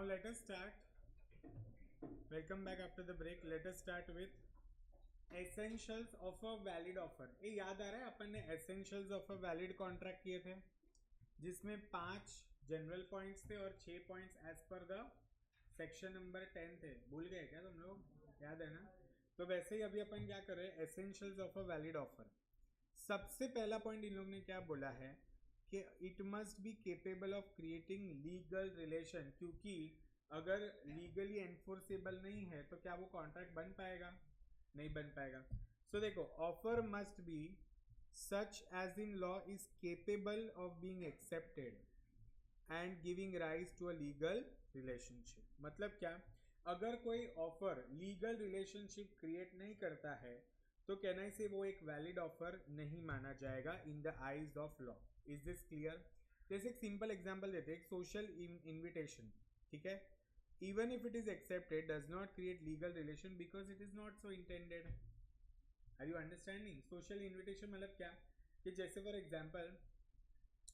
Now let us start. Welcome back after the break. Let us start with essentials of a valid offer. ये याद आ रहा है अपन ने essentials of a valid contract किए थे जिसमें 5 जनरल पॉइंट्स थे और 6 points as per the section number 10 थे. भूल गए क्या तुम लोग? याद है ना? तो वैसे ही अभी अपन क्या कर रहे हैं, essentials of a valid offer. सबसे पहला पॉइंट इन लोग ने क्या बोला है कि it must be capable of creating legal relation, क्योंकि अगर लीगली एनफोर्सेबल नहीं है तो क्या वो कॉन्ट्रैक्ट बन पाएगा? नहीं बन पाएगा. सो देखो, offer must be such as in law is capable of being accepted and giving rise to a legal relationship. मतलब क्या? अगर कोई ऑफर लीगल रिलेशनशिप क्रिएट नहीं करता है तो कहना से वो एक वैलिड ऑफर नहीं माना जाएगा in the eyes of law. Is this clear? जैसे एक सिंपल एग्जांपल देते हैं, एक सोशल इन्विटेशन. ठीक है, even if it is accepted does not create legal relation because it is not so intended. Are you understanding? Social invitation मतलब क्या कि जैसे फॉर एग्जाम्पल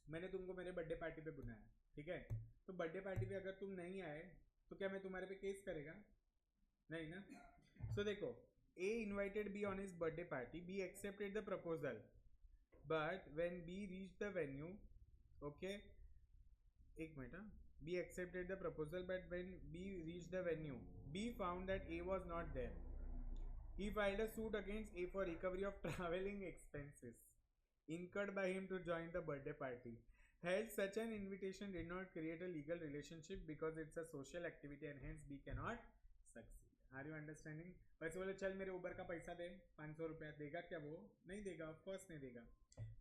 मैंने तुमको मेरे बर्थडे पार्टी पे बुलाया, ठीक है, तो बर्थडे पार्टी पे अगर तुम नहीं आए तो क्या मैं तुम्हारे पे केस करेगा? नहीं ना. सो देखो, A invited B on his birthday party. B accepted the proposal, but when B reached the venue, okay, एक minute. B accepted the proposal, but when B reached the venue, B found that A was not there. He filed a suit against A for recovery of traveling expenses incurred by him to join the birthday party. Hence, such an invitation did not create a legal relationship because it's a social activity and hence B cannot succeed. Are you understanding? वैसे बोले चल मेरे उबर का पैसा दे, 500 रुपया, देगा क्या? वो नहीं देगा, ऑफकोर्स नहीं देगा.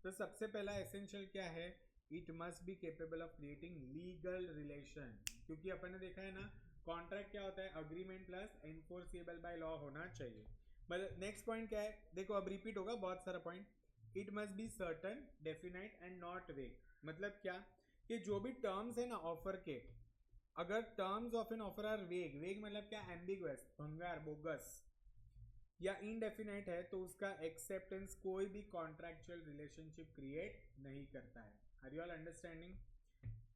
तो सबसे पहला एसेंशियल क्या है? It must be capable of creating legal relation. क्योंकि अपन ने देखा है ना, कॉन्ट्रैक्ट क्या होता है? Agreement plus enforceable by law होना चाहिए. मतलब नेक्स्ट पॉइंट क्या है? देखो अब रिपीट होगा बहुत सारा point. It must be certain, definite and not वेग. मतलब क्या कि जो भी टर्म्स है ना ऑफर के, अगर terms of an offer are vague, vague मतलब क्या? एम्बिगुअस, भंगार, बोगस या इनडेफिनाइट है तो उसका एक्सेप्टेंस कोई भी कॉन्ट्रैक्चुअल रिलेशनशिप क्रिएट नहीं करता है. Are you all understanding?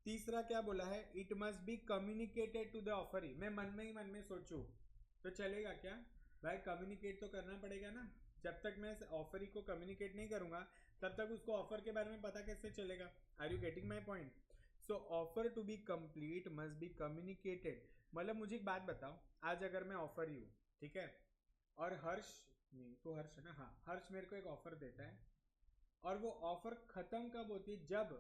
तीसरा क्या बोला है? It must be communicated to the offeree. मैं मन में ही मन में सोचूं तो चलेगा क्या? भाई कम्युनिकेट तो करना पड़ेगा ना. जब तक मैं ऑफरी को कम्युनिकेट नहीं करूंगा तब तक उसको ऑफर के बारे में पता कैसे चलेगा? Are you getting my point? So offer to be complete must be communicated. मतलब मुझे एक बात बताओ, आज अगर मैं ऑफर ही हूँ, ठीक है, और हर्ष, नहीं तो हर्ष है ना, हाँ, हर्ष मेरे को एक ऑफर देता है और वो ऑफर खत्म कब होती है? जब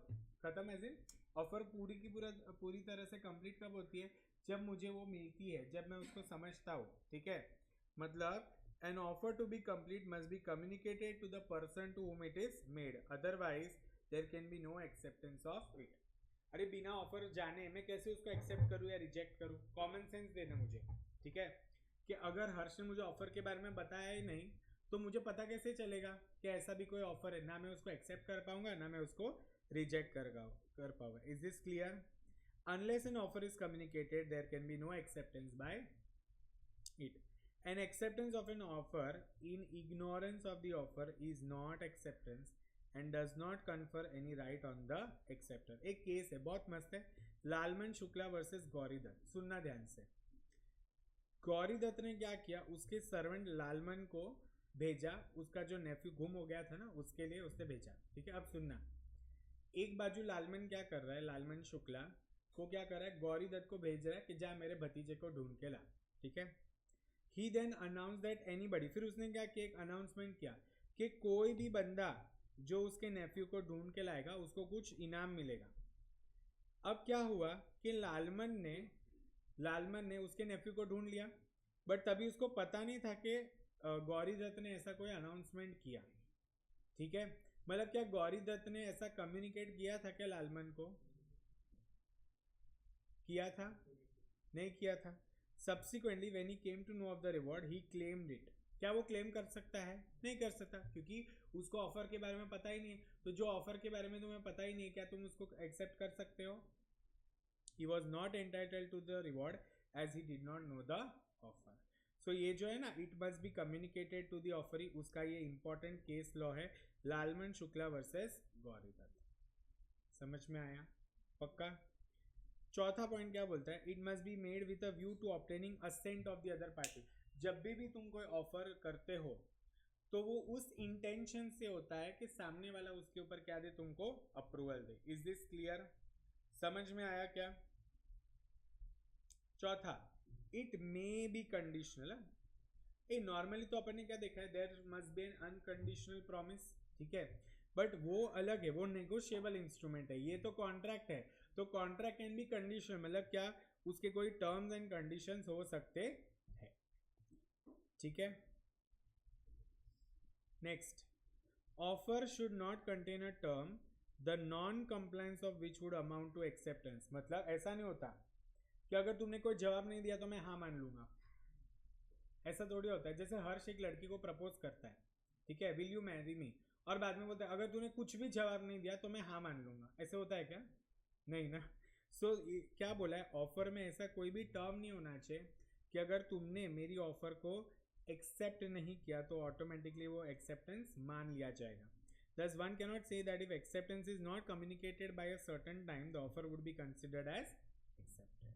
खत्म एज इन ऑफर पूरी तरह से कंप्लीट कब होती है? जब मुझे वो मिलती है, जब मैं उसको समझता हूँ. ठीक है, मतलब an offer to be complete must be communicated to the person to whom it is made, otherwise there can be no acceptance of it. अरे बिना ऑफर जाने मैं कैसे उसको एक्सेप्ट करूं या रिजेक्ट करूं? कॉमन सेंस देना मुझे. ठीक है, कि अगर हर्ष ने मुझे ऑफर के बारे में बताया ही नहीं तो मुझे पता कैसे चलेगा कि ऐसा भी कोई ऑफर है? ना मैं उसको एक्सेप्ट कर पाऊंगा ना मैं उसको रिजेक्ट कर पाऊंगा. Is this clear? Unless an offer is communicated there can be no acceptance by it. An acceptance of an offer in ignorance of the offer is not acceptance and does not confer any right on the acceptor. एक case है बहुत मस्त है, Lalman Shukla versus Gauri Dutt. सुनना ध्यान से. गौरी दत्त ने क्या किया? उसके सर्वेंट लालमन को भेजा, उसका जो नेफ्यू गुम हो गया था ना उसके लिए उसने भेजा. ठीक है, अब सुनना. एक बाजू लालमन क्या कर रहा है? लालमन शुक्ला को क्या कर रहा है? गौरी दत्त को भेज रहा है कि जा मेरे भतीजे को ढूंढ के ला. ठीक है, ही देन अनाउंस दैट एनीबडी. फिर उसने क्या किया? एक अनाउंसमेंट किया कि कोई भी बंदा जो उसके नेफ्यू को ढूंढ के लाएगा उसको कुछ इनाम मिलेगा. अब क्या हुआ कि लालमन ने उसके नेफ्यू को ढूंढ लिया, बट तभी उसको पता नहीं था कि गौरी दत्त ने ऐसा कोई अनाउंसमेंट किया. ठीक है, मतलब क्या गौरी दत्त ने ऐसा कम्युनिकेट किया था क्या लालमन को? किया था? नहीं किया था. Subsequently when he came to know of the reward he claimed it. क्या वो क्लेम कर सकता है? नहीं कर सकता, क्योंकि उसको ऑफर के बारे में पता ही नहीं है. तो जो ऑफर के बारे में तुम्हें पता ही नहीं है, क्या तुम उसको एक्सेप्ट कर सकते हो? He was not entitled to the reward as he did not know the offer. So ये जो है ना, it must be communicated to the offeree, उसका ये इंपॉर्टेंट केस लॉ है, लालमन शुक्ला वर्सेस गौरी दत्त. समझ में आया? पक्का? चौथा पॉइंट क्या बोलता है, it must be made with a view to obtaining assent of the other party. जब भी तुम कोई ऑफर करते हो तो वो उस इंटेंशन से होता है कि सामने वाला उसके ऊपर क्या दे, तुमको अप्रूवल दे। Is this clear? समझ में आया क्या? चौथा, it may be conditional. A normally तो अपन ने क्या देखा है, there must be an unconditional promise, ठीक है, बट वो अलग है, वो नेगोशिएबल इंस्ट्रूमेंट है। ये तो कॉन्ट्रैक्ट है, तो कॉन्ट्रैक्ट कैन बी कंडीशनल, मतलब क्या, उसके कोई टर्म्स एंड कंडीशंस हो सकते हैं, ठीक है। Next, offer should not contain a term the non compliance of which would amount to acceptance. मतलब ऐसा नहीं होता कि अगर तुमने कोई जवाब नहीं दिया तो मैं हाँ मान लूंगा, ऐसा थोड़ी होता है। जैसे हर्ष एक लड़की को प्रपोज करता है, ठीक है, विल यू मैरी मी, और बाद में बोलता है अगर तूने कुछ भी जवाब नहीं दिया तो मैं हाँ मान लूंगा। ऐसे होता है क्या? नहीं ना। सो क्या बोला है, ऑफर में ऐसा कोई भी टर्म नहीं होना चाहिए कि अगर तुमने मेरी ऑफर को एक्सेप्ट नहीं किया तो ऑटोमेटिकली वो एक्सेप्टेंस मान लिया जाएगा। Thus, one cannot say that if acceptance is not communicated by a certain time, the offer would be considered as accepted.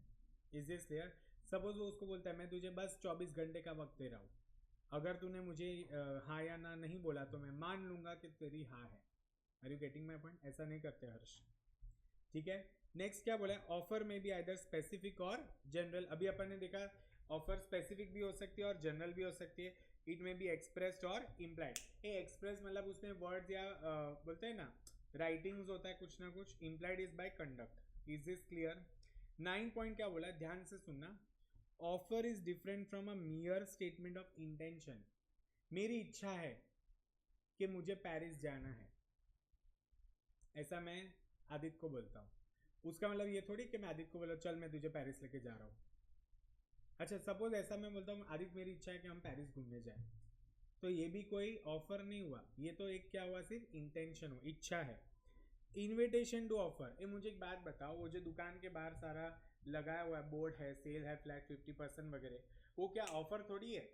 Is this clear? Suppose वो उसको बोलता है मैं तुझे बस 24 घंटे का वक्त दे रहा हूँ, अगर तूने मुझे हाँ या ना नहीं बोला तो मैं मान लूंगा कि तेरी हाँ है। Are you getting my point? ऐसा नहीं करते हर्ष, ठीक है। नेक्स्ट क्या बोला है, ऑफर में भी आइदर स्पेसिफिक और जनरल। अभी अपन ने देखा ऑफर स्पेसिफिक भी हो सकती है और जनरल भी हो सकती है। इट में बी एक्सप्रेस्ड और इम्प्लाइड। ए एक्सप्रेस मतलब उसमें वर्ड्स या बोलते हैं ना राइटिंग्स होता है कुछ ना कुछ। Implied is by conduct. Is this clear? 9 point क्या बोला, ध्यान से सुनना। Offer is different from a मियर statement of intention. मेरी इच्छा है कि मुझे पेरिस जाना है, ऐसा मैं आदित्य को बोलता हूँ। उसका मतलब ये थोड़ी कि मैं आदित्य को बोला चल मैं तुझे पेरिस लेके जा रहा हूँ। अच्छा, सपोज ऐसा मैं बोलता हूँ आदित्य मेरी इच्छा है कि हम पेरिस घूमने जाए, तो ये भी कोई ऑफर नहीं हुआ, ये तो एक क्या हुआ, सिर्फ इंटेंशन हो, इच्छा है। Invitation to offer. ये मुझे एक बात बताओ, वो जो दुकान के बाहर सारा लगाया हुआ है बोर्ड है, सेल है, फ्लैट 50% वगैरह, वो क्या ऑफर थोड़ी है?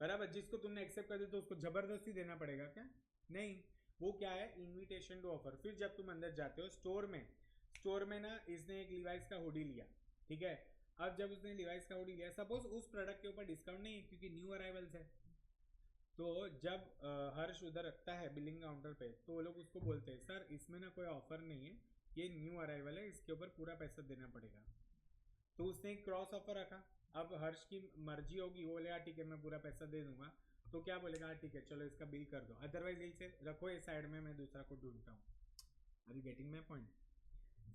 बराबर, जिसको तुमने एक्सेप्ट कर दिया तो उसको जबरदस्ती देना पड़ेगा क्या? नहीं, वो क्या है, इन्विटेशन टू ऑफर। फिर जब तुम अंदर जाते हो स्टोर में ना इसने एक लिवाइस का हुडी लिया, ठीक है। अब जब उसने लिवाइस का हुडी लिया, सपोज उस प्रोडक्ट के ऊपर डिस्काउंट नहीं है क्योंकि न्यू अराइवल्स है, तो जब हर्ष उधर रखता है बिलिंग काउंटर पे, तो वो लोग उसको बोलते हैं सर इसमें ना कोई ऑफर नहीं है, ये न्यू अराइवल है, इसके ऊपर पूरा पैसा देना पड़ेगा। तो उसने एक क्रॉस ऑफर रखा। अब हर्ष की मर्जी होगी, वो बोलेगा ठीक है मैं पूरा पैसा दे दूंगा, तो क्या बोलेगा, हाँ ठीक है चलो इसका बिल कर दो, अदरवाइज यही से रखो ये साइड में, मैं दूसरा को ढूंढता हूँ। Are you getting my point?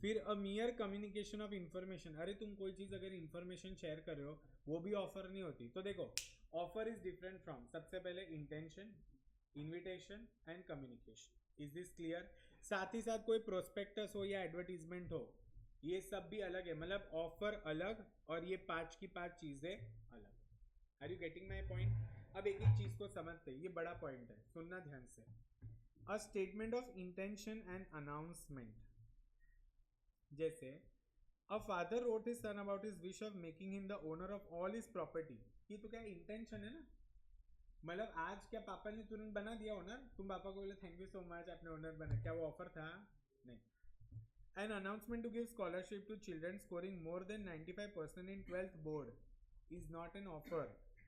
फिर a mere communication of information. अरे तुम कोई चीज़ अगर इन्फॉर्मेशन शेयर कर रहे हो वो भी ऑफर नहीं होती। तो देखो ऑफर इज डिफरेंट फ्रॉम, सबसे पहले intention, invitation and communication. Is this clear? साथ ही साथ कोई प्रोस्पेक्टस हो या एडवर्टीजमेंट हो, ये सब भी अलग है, मतलब ऑफर अलग और ये 5 की 5 चीजें अलग। Are you getting my point? अब एक एक चीज को समझते हैं, ये बड़ा पॉइंट है, सुनना ध्यान से। A statement of intention and announcement, जैसे a father wrote his son about his wish of making him the owner of all his property. ये तो क्या इंटेंशन है ना, मतलब आज क्या पापा ने तुरंत बना दिया ओनर, तुम पापा को बोले थैंक यू सो मच आपने ओनर बना, क्या वो ऑफर था? नहीं। An announcement to give scholarship to children scoring more than 95% in 12th board is not an offer.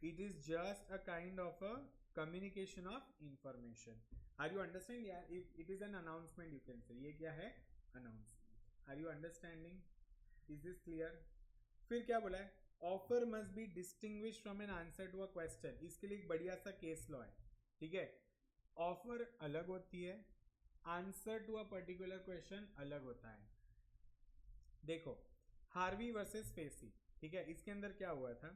It is just a kind of a communication of information. Are you understanding? Yeah, it is an announcement, you can say. ये क्या है? Announcement. Are you understanding? Is this clear? फिर क्या बोला है? Offer must be distinguished from an answer to a question. इसके लिए एक बढ़िया सा केस लॉ है, ठीक है। ऑफर अलग होती है, answer to a particular question अलग होता है। देखो हार्वी वर्सेस फेसी, ठीक है, इसके अंदर क्या हुआ था,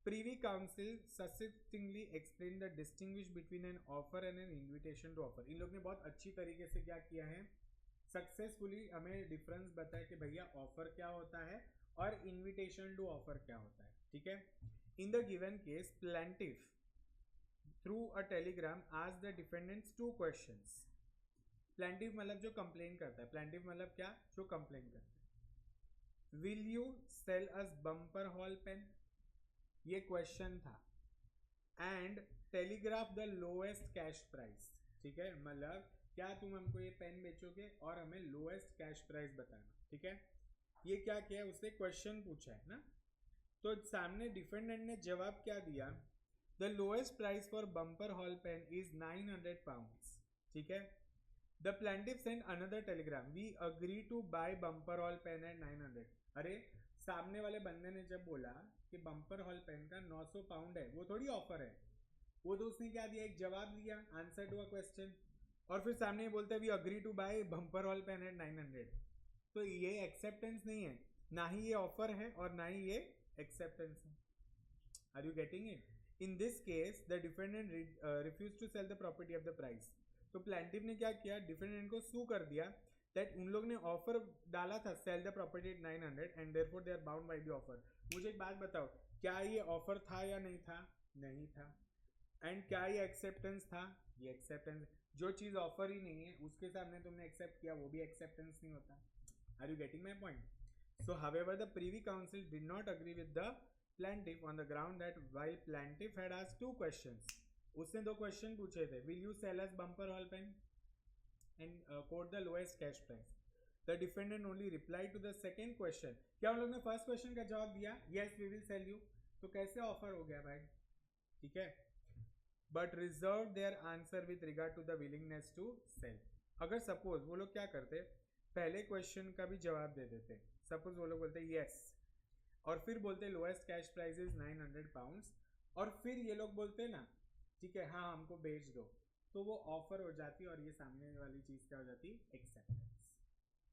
Privy Council succinctly explain the distinguish between an offer and an invitation to offer. इन लोग ने बहुत अच्छी तरीके से क्या किया है, सक्सेसफुली हमें डिफरेंस बताया कि भैया ऑफर क्या होता है और इन्विटेशन टू ऑफर क्या होता है, ठीक है। In the given case plaintiff through a Telegram asked the defendants 2 questions. Plaintiff मतलब जो कंप्लेन करता है, प्लेंटिव मतलब क्या, जो कंप्लेन करता है। Will you sell us Bumper Hall Pen, ये क्वेश्चन था। And telegraph the lowest cash price, ठीक है, मतलब क्या तुम हमको ये पेन बेचोगे और हमें लोएस्ट कैश प्राइस बताना, ठीक है। ये क्या किया है, उससे क्वेश्चन पूछा है ना, तो सामने डिफेंडेंट ने जवाब क्या दिया, the lowest price for Bumper Hall Pen is 900 pounds, ठीक है। The plaintiff send another telegram, we agree to buy Bumper Hall Pen at 900। अरे सामने वाले बंदे ने जब बोला कि बम्पर हॉल पेन का 900 पाउंड है, वो थोड़ी ऑफर है, वो तो उसने क्या दिया, एक जवाब दिया, आंसर टू अ क्वेश्चन, और फिर सामने ही बोलते हैं we agree to buy Bumper Hall Pen at 900। तो ये एक्सेप्टेंस नहीं है, ना ही ये ऑफर है और ना ही ये एक्सेप्टेंस है। Are you getting it? In this case the defendant refuse to sell the property of the price. तो प्लेंटिफ ने क्या किया, डिफेंडेंट को सू कर दिया दैट उन लोग ने ऑफर डाला था sell the property at 900 and therefore they are bound by the offer. मुझे एक बात बताओ, क्या ये ऑफर था या नहीं था? नहीं था। एंड क्या ये एक्सेप्टेंस था? ये एक्सेप्टेंस। जो चीज ऑफर ही नहीं है उसके सामने तुमने एक्सेप्ट किया, वो भी एक्सेप्टेंस नहीं होता। Are you getting my point? So however the Privy Council did not agree with the plaintiff on the ground that while plaintiff had asked 2 questions, उसने 2 क्वेश्चन पूछे थे, will you sell us Bumper Hall Pen and quote the lowest cash price. The defendant only reply to the second question. क्या उन लोगों ने first question का जवाब दिया, yes we will sell you, तो कैसे ऑफर हो गया भाई, ठीक है। But reserve their answer with regard to the willingness to sell. अगर सपोज वो लोग क्या करते, पहले क्वेश्चन का भी जवाब दे देते, सपोज वो लोग बोलते यस और फिर बोलते lowest cash price is 900 pounds, और फिर ये लोग बोलते ना ठीक है हाँ हमको बेच दो, तो वो ऑफर हो जाती और ये सामने वाली चीज क्या हो जाती, acceptance.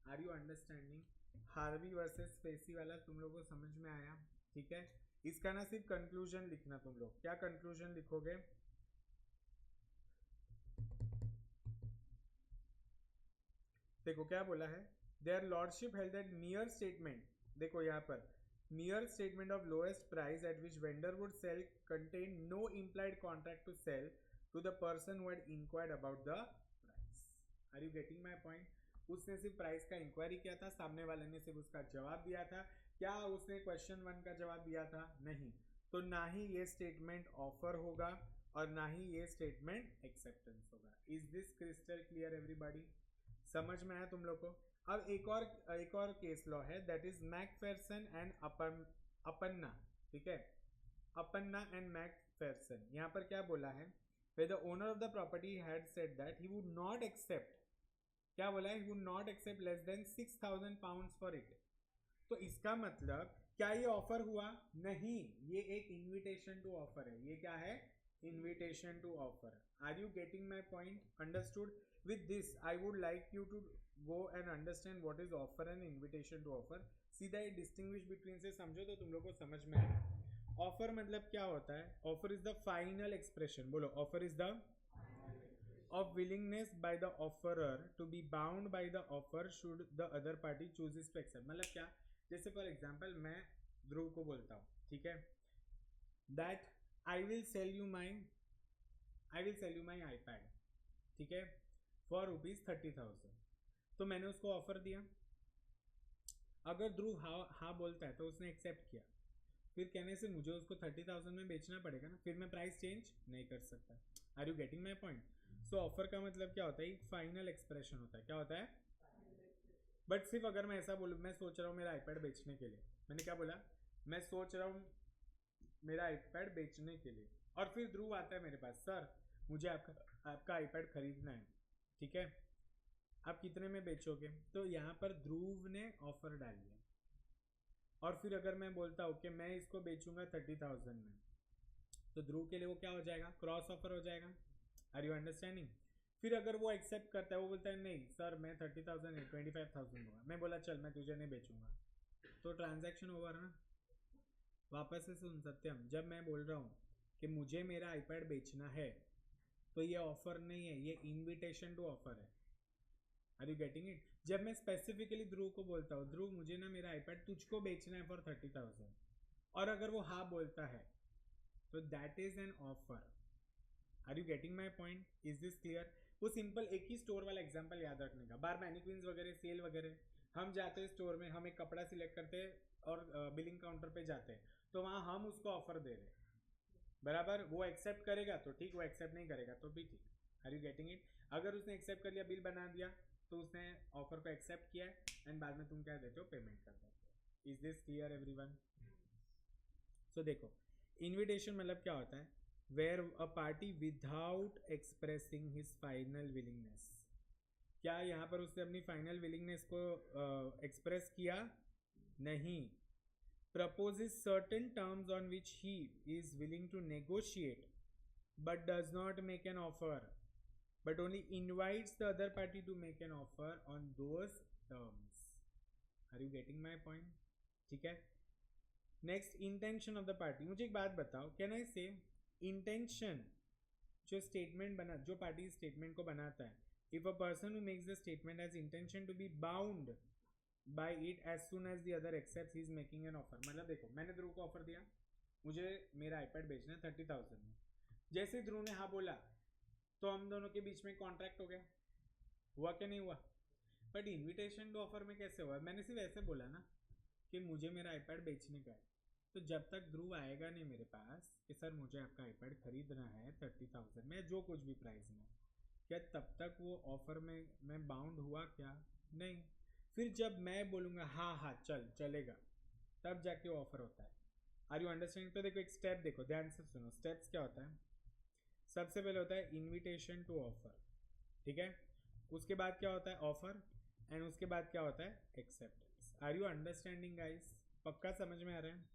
Are you understanding? Harvey versus Facey वाला तुम लोगों को समझ में आया, ठीक है। इसका ना सिर्फ कंक्लूजन लिखना, तुम लोग क्या कंक्लूजन लिखोगे, देखो क्या बोला है, their lordship held that mere statement, देखो यहाँ पर mere statement of lowest price at which vendor would sell contain no implied contract to sell to the person who had inquired about the price. Are you getting my point? उसने सिर्फ price का inquiry किया था, सामने वाले ने सिर्फ उसका जवाब दिया था। क्या उसने क्वेश्चन 1 का जवाब दिया था? नहीं। तो ना ही ये स्टेटमेंट ऑफर होगा और ना ही ये स्टेटमेंट एक्सेप्टेंस होगा। Is this crystal clear everybody? समझ में आया तुम लोग को? अब एक और केस लॉ है, दैट इज मैकफेरसन एंड अपन्ना, ठीक है, अपन्ना एंड मैकफेरसन। यहाँ पर क्या बोला है, where the owner of the property had said that he would not accept, क्या बोला है, he would not accept less than 6,000 pounds for it। तो इसका मतलब क्या ये ऑफर हुआ? नहीं, ये एक इन्विटेशन टू ऑफर है। ये क्या है? Invitation to offer. Are you getting my point? Understood? With this I would like you to go and understand what is offer and invitation to offer. सीधा ये डिस्टिंग्विश बिटवीन से समझो तो तुम लोग को समझ में आए। ऑफर मतलब क्या होता है? Offer is the final expression, बोलो, offer is the of willingness by the offerer to be bound by the offer should the other party chooses to accept। मतलब क्या, जैसे फॉर एग्जाम्पल मैं ध्रुव को बोलता हूँ, ठीक है, that I will sell you my iPad, ठीक है, फॉर ₹30,000। तो मैंने उसको ऑफर दिया, अगर ध्रुव हाँ बोलता है तो उसने एक्सेप्ट किया, फिर कहने से मुझे उसको 30,000 में बेचना पड़ेगा ना, फिर मैं प्राइस चेंज नहीं कर सकता। Are you getting my point? So offer का मतलब क्या होता है? एक फाइनल एक्सप्रेशन होता है। क्या होता है? बट सिर्फ अगर मैं ऐसा बोलूँ, मैं सोच रहा हूँ मेरा आईपैड बेचने के लिए, मैंने क्या बोला, मैं सोच रहा हूँ मेरा आईपैड बेचने के लिए, और फिर ध्रुव आता है मेरे पास, सर मुझे आपका आईपैड खरीदना है, ठीक है, आप कितने में बेचोगे? तो यहाँ पर ध्रुव ने ऑफर डाली है, और फिर अगर मैं बोलता हूँ कि मैं इसको बेचूंगा 30,000 में, तो ध्रुव के लिए वो क्या हो जाएगा? क्रॉस ऑफर हो जाएगा। Are you understanding? फिर अगर वो एक्सेप्ट करता है, वो बोलता है नहीं सर मैं 30,000 नहीं 25,000 होगा, मैं बोला चल मैं तुझे नहीं बेचूंगा, तो ट्रांजैक्शन ओवर ना। वापस से सुन सत्यम, जब मैं बोल रहा हूँ कि मुझे मेरा आईपैड बेचना है, तो ये ऑफर नहीं है, ये इन्विटेशन टू ऑफर है। Are you getting it? जब मैं स्पेसिफिकली ध्रुव को बोलता हूँ, ध्रुव मुझे ना मेरा आईपैड तुझको बेचना है फॉर 30,000, और अगर वो हाँ बोलता है तो that is an offer. Are you getting my point? Is this clear? वो सिंपल एक ही स्टोर वाला एग्जांपल याद रखने का, बार मैनिक्विन्स वगैरह सेल वगैरह, हम जाते हैं स्टोर में, हम एक कपड़ा सिलेक्ट करते हैं और बिलिंग काउंटर पे जाते हैं, तो वहाँ हम उसको ऑफर दे रहे हैं, बराबर। वो एक्सेप्ट करेगा तो ठीक, वो एक्सेप्ट नहीं करेगा तो भी ठीक। Are you getting it? अगर उसने एक्सेप्ट कर लिया, बिल बना दिया, तो उसने ऑफर को एक्सेप्ट किया है, एंड बाद में तुम क्या देते हो? पेमेंट कर देते हो। Is this clear everyone? So देखो, इनविटेशन मतलब क्या होता है? Where a party without expressing his final willingness. क्या यहाँ पर उसने अपनी फाइनल विलिंगनेस को एक्सप्रेस किया? नहीं। proposes certain terms on which he is willing to negotiate but does not make an offer, but only invites the other party to make an offer on those terms. Are you getting my point? ठीक है। Next, intention of the party. मुझे एक बात बताओ, can I से intention जो statement बना, जो पार्टी स्टेटमेंट को बनाता है, if a person who makes the statement has intention to be bound by it as soon as the other accept he is making an offer. मतलब देखो, मैंने ध्रुव को ऑफर दिया, मुझे मेरा आईपैड बेचना है 30,000 में। जैसे ध्रुव ने हाँ बोला तो हम दोनों के बीच में कॉन्ट्रैक्ट हो गया। हुआ क्या? नहीं हुआ। बट इन्विटेशन टू ऑफर में कैसे हुआ? मैंने सिर्फ ऐसे बोला ना कि मुझे मेरा आईपैड बेचने का है, तो जब तक ध्रुव आएगा नहीं मेरे पास कि सर मुझे आपका आईपैड खरीदना है 30,000 में, जो कुछ भी प्राइस में, क्या तब तक वो ऑफर में मैं बाउंड हुआ? क्या नहीं। फिर जब मैं बोलूँगा हाँ हाँ चल चलेगा, तब जाके वो ऑफर होता है। Are you understanding? तो देखो एक स्टेप देखो, ध्यान से सुनो। स्टेप्स क्या होता है? सबसे पहले होता है इनविटेशन टू ऑफर, ठीक है। उसके बाद क्या होता है? ऑफर। एंड उसके बाद क्या होता है? Acceptance. Are you understanding guys? पक्का समझ में आ रहा है?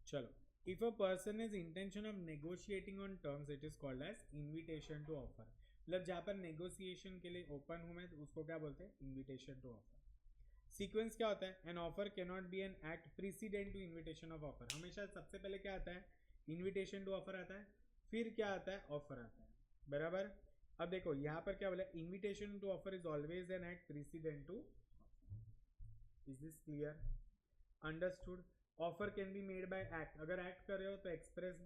चलो, if a person is intention of negotiating on terms it is called as invitation to offer. मतलब जहाँ पर नेगोशिएशन के लिए ओपन हूँ मैं, तो उसको क्या बोलते हैं? Invitation to offer. सीक्वेंस क्या होता है? An offer can not be an act precedent to invitation of offer. हमेशा सबसे पहले क्या आता है? इन्विटेशन टू ऑफर आता है, फिर क्या आता है? ऑफर आता है, बराबर। अब देखो यहाँ पर क्या बोला? Invitation to offer is always an act precedent to. Is this clear? Understood? Offer can be made by act. अगर एक्ट कर रहे हो तो एक्सप्रेस,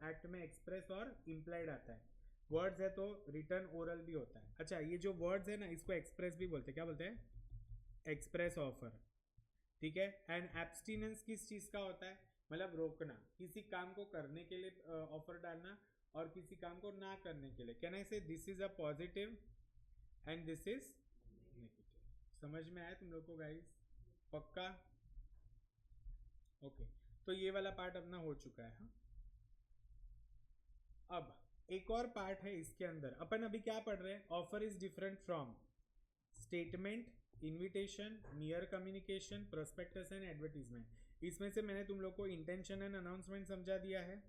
एक्ट में एक्सप्रेस और इम्प्लाइड आता है। वर्ड्स है तो रिटर्न ओरल भी होता है। अच्छा, ये जो वर्ड्स है ना, इसको एक्सप्रेस भी बोलते हैं। क्या बोलते हैं? एक्सप्रेस ऑफर, ठीक है। एंड एब्सटिनेंस किस चीज का होता है? मतलब रोकना, किसी काम को करने के लिए ऑफर डालना और किसी काम को ना करने के लिए। कैन आई से this is a positive and this is negative? समझ में आया तुम लोग को गाइस? पक्का? ओके, तो ये वाला पार्ट अपना हो चुका है। हाँ, अब एक और पार्ट है इसके अंदर। अपन अभी क्या पढ़ रहे हैं? Offer is different from statement, invitation, मियर communication, prospectus and advertisement. इसमें से मैंने तुम लोग को इंटेंशन एंड अनाउंसमेंट समझा दिया है,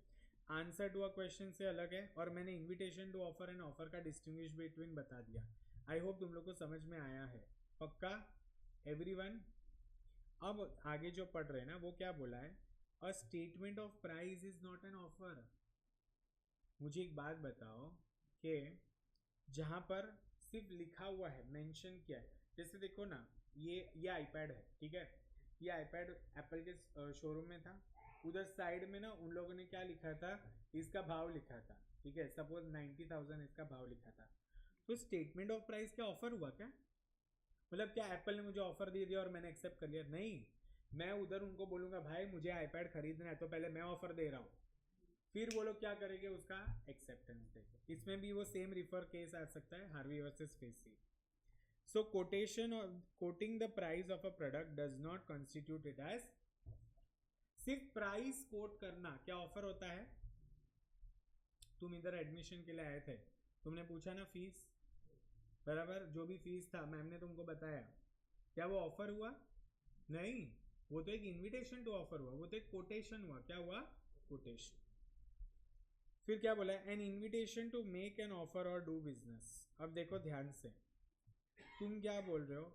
आंसर टू अ क्वेश्चन से अलग है, और मैंने invitation to offer and offer का डिस्टिंग्विश बिटवीन बता दिया। आई होप तुम लोग को समझ में आया है। पक्का एवरीवन? अब आगे जो पढ़ रहे हैं ना, वो क्या बोला है? अ statement of price is not an offer. मुझे एक बात बताओ कि जहां पर सिर्फ लिखा हुआ है, मेंशन किया है, जैसे देखो ना, ये आईपैड है, ठीक है। ये आईपैड एप्पल के शोरूम में था। उधर साइड में ना उन लोगों ने क्या लिखा था? इसका भाव लिखा था, ठीक है। सपोज 90,000 इसका भाव लिखा था। तो स्टेटमेंट ऑफ प्राइस क्या ऑफर हुआ क्या? मतलब क्या एप्पल ने मुझे ऑफर दे दिया और मैंने एक्सेप्ट कर लिया? नहीं। मैं उधर उनको बोलूंगा भाई मुझे आईपैड खरीदना है, तो पहले मैं ऑफर दे रहा हूँ, फिर वो लोग क्या करेंगे? उसका एक्सेप्टेंस देंगे। इसमें भी वो सेम रिफर केस आ सकता है, Harvey versus Facey. So quotation और quoting the price of a product does not constitute it as. सिर्फ प्राइस कोट करना क्या ऑफर होता है? तुम इधर एडमिशन के लिए आए थे, तुमने पूछा ना फीस, बराबर। जो भी फीस था मैम ने तुमको बताया, क्या वो ऑफर हुआ? नहीं, वो तो एक इन्विटेशन टू ऑफर हुआ, वो तो एक कोटेशन हुआ। क्या हुआ? कोटेशन। फिर क्या बोला? An invitation to make an offer और डू बिजनेस। अब देखो ध्यान से, तुम क्या बोल रहे हो?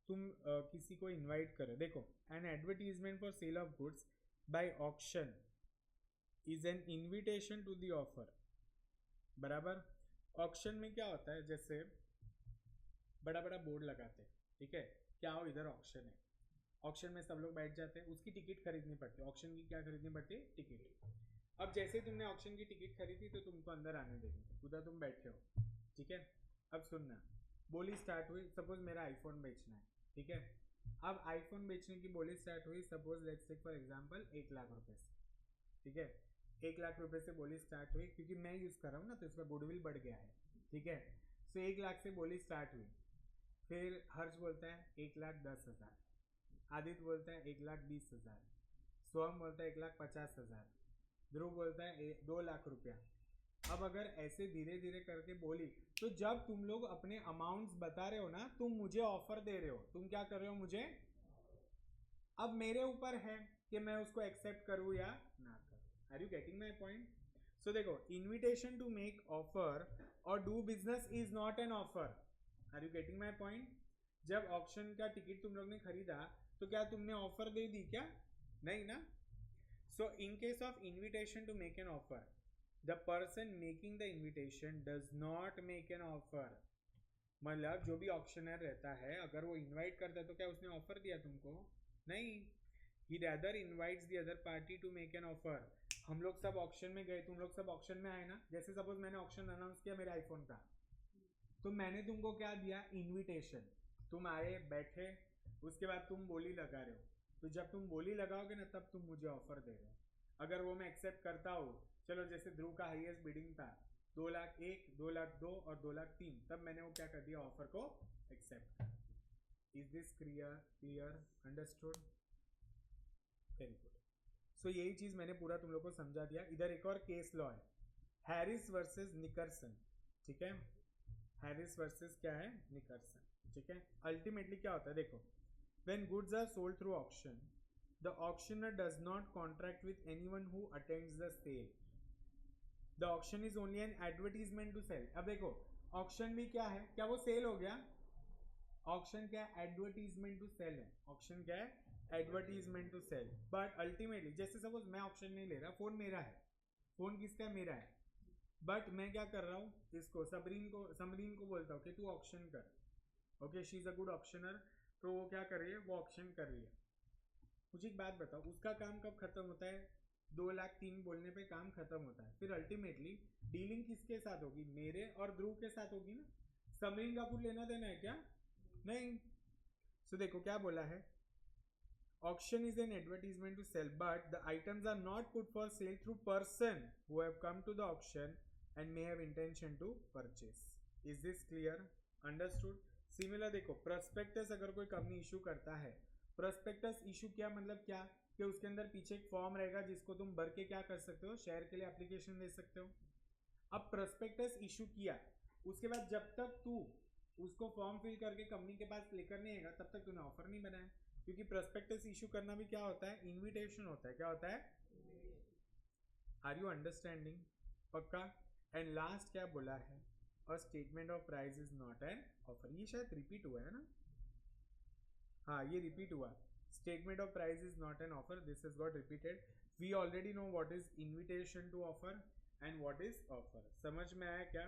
तुम किसी को इनवाइट करो। देखो, an advertisement for sale of goods by auction is an invitation to the offer, बराबर। ऑक्शन में क्या होता है? जैसे बड़ा बड़ा बोर्ड लगाते हैं, ठीक है, क्या हो इधर ऑक्शन है। ऑक्शन में सब लोग बैठ जाते हैं, उसकी टिकट खरीदनी पड़ती है। ऑक्शन की क्या खरीदनी पड़ती है? टिकट। अब जैसे ही तुमने ऑक्शन की टिकट खरीदी तो तुमको अंदर आने देंगे, उधर तुम बैठे हो, ठीक है। अब सुनना, बोली स्टार्ट हुई। सपोज मेरा आईफोन बेचना है, ठीक है। अब आईफोन बेचने की बोली स्टार्ट हुई, suppose let's take for example 1 lakh रुपए से, ठीक है। 1 लाख रुपए से बोली स्टार्ट हुई, क्योंकि मैं यूज़ कर रहा हूँ ना, तो इसमें गुडविल बढ़ गया है, ठीक है। सो 1 लाख से बोली स्टार्ट हुई। फिर हर्ष बोलता है 1,10,000। आदित्य बोलता है 1,20,000, सोहम बोलता है 1,50,000, ध्रुव बोलता है 2,00,000 रुपया। अब अगर ऐसे धीरे धीरे करके बोली तो जब तुम लोग अपने अमाउंट्स बता रहे हो ना, तुम मुझे ऑफर दे रहे हो, तुम क्या कर रहे हो मुझे, अब मेरे ऊपर है कि मैं उसको एक्सेप्ट करूँ या ना करूँ। Are you getting my point? So देखो, इन्विटेशन टू मेक ऑफर और do business is not an offer. Are you getting my point? जब ऑप्शन का टिकट तुम लोग ने खरीदा तो क्या तुमने ऑफर दे दी क्या? नहीं ना। So in case of invitation to make an offer, the person making the invitation does not make an offer. मतलब जो भी ऑप्शनर रहता है, अगर वो इन्वाइट करता है तो क्या उसने ऑफर दिया तुमको? नहीं। He rather invites the other party to make an offer. हम लोग सब ऑप्शन में गए, तुम लोग सब ऑप्शन में आए ना। जैसे सपोज मैंने ऑप्शन अनाउंस किया मेरे आईफोन का, तो मैंने तुमको क्या दिया? इन्विटेशन। तुम आए, बैठे, उसके बाद तुम बोली लगा रहे हो। तो जब तुम बोली लगाओगे ना, तब तुम मुझे ऑफर दे रहे हो। अगर वो मैं एक्सेप्ट करता हूँ, चलो जैसे ध्रुव का हाईएस्ट बिडिंग था 2,01,000, 2,02,000 और 2,03,000, तब मैंने वो क्या कर दिया? ऑफर को एक्सेप्ट कर दिया। Is this clear? Understood? Very good. So यही चीज मैंने पूरा तुम लोग को समझा दिया। इधर एक और केस लॉ है, हैरिस वर्सेस निकर्सन। ठीक है, हैरिस वर्सेस क्या है? निकर्सन। ठीक है, अल्टीमेटली क्या होता है देखो, when goods are sold through auction, the auctioneer does not contract with anyone who attends the sale. The auction is only an advertisement to sell. अब देखो, ऑक्शन भी क्या है? क्या वो सेल हो गया? ऑक्शन क्या है? एडवर्टीजमेंट टू सेल है। ऑक्शन क्या है? Advertisement to sale. But ultimately जैसे सपोज मैं ऑक्शन नहीं ले रहा, फोन मेरा है। फोन किसका है? मेरा है। बट मैं क्या कर रहा हूँ, इसको समरीन को बोलता हूँ कि तू ऑक्शन कर। Okay, she is a good auctioneer. तो वो क्या कर रही है? वो ऑक्शन कर रही है। मुझे एक बात बताओ, उसका काम कब खत्म होता है? 2,03,000 बोलने पे काम खत्म होता है। फिर अल्टीमेटली डीलिंग किसके साथ होगी? मेरे और ध्रुव के साथ होगी ना। समरीन का कुछ लेना देना है क्या? नहीं। सो देखो क्या बोला है, auction is an advertisement to sale but the items are not put for sale through person who have come to the auction and may have intention to purchase. Is this clear? Understood? Similar देखो, prospectus अगर कोई company issue करता है, prospectus issue क्या मतलब क्या, कि उसके अंदर पीछे एक फॉर्म रहेगा जिसको तुम भर के क्या कर सकते हो? शेयर के लिए एप्लीकेशन दे सकते हो। अब प्रोस्पेक्टस इशू किया, उसके बाद जब तक तू उसको फॉर्म फिल करके कंपनी के पास लेकर नहीं आएगा, तब तक तूने ऑफर नहीं बनाया। क्योंकि प्रोस्पेक्टस इशू करना भी क्या होता है? इन्विटेशन होता है। क्या होता है? Are you understanding? पक्का? एंड लास्ट क्या बोला है? और statement of price is not an offer. ये शायद रिपीट हुआ है ना? हाँ, ये रिपीट हुआ। Statement of price is not an offer, this is got repeated. We already know what is invitation to offer and what is offer. समझ में आया क्या?